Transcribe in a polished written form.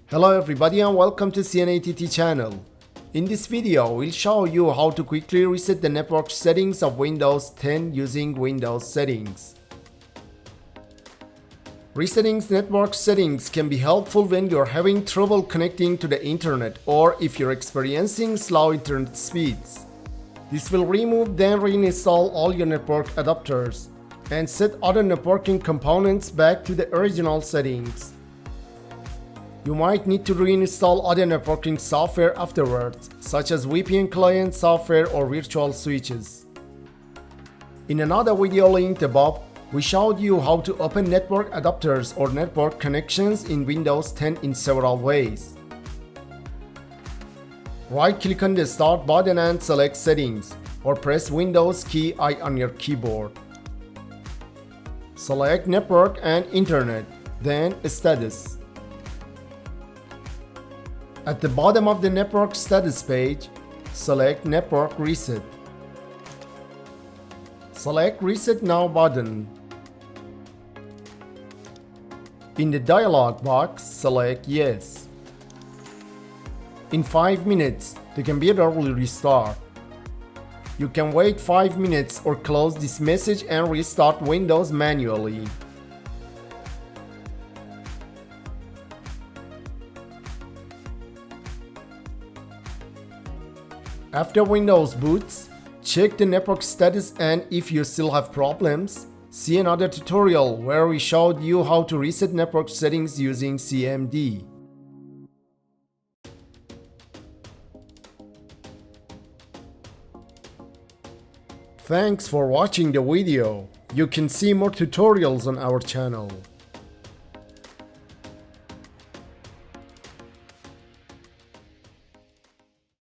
Hello everybody and welcome to CNATT channel. In this video, we'll show you how to quickly reset the network settings of Windows 10 using Windows Settings. Resetting network settings can be helpful when you're having trouble connecting to the internet or if you're experiencing slow internet speeds. This will remove then reinstall all your network adapters and set other networking components back to the original settings. You might need to reinstall other networking software afterwards, such as VPN client software or virtual switches. In another video linked above, we showed you how to open network adapters or network connections in Windows 10 in several ways. Right-click on the Start button and select Settings, or press Windows key I on your keyboard. Select Network and Internet, then Status. At the bottom of the network status page, select Network Reset. Select Reset Now button. In the dialog box, select Yes. In 5 minutes, the computer will restart. You can wait 5 minutes or close this message and restart Windows manually. After Windows boots, check the network status, and if you still have problems, see another tutorial where we showed you how to reset network settings using CMD. Thanks for watching the video. You can see more tutorials on our channel.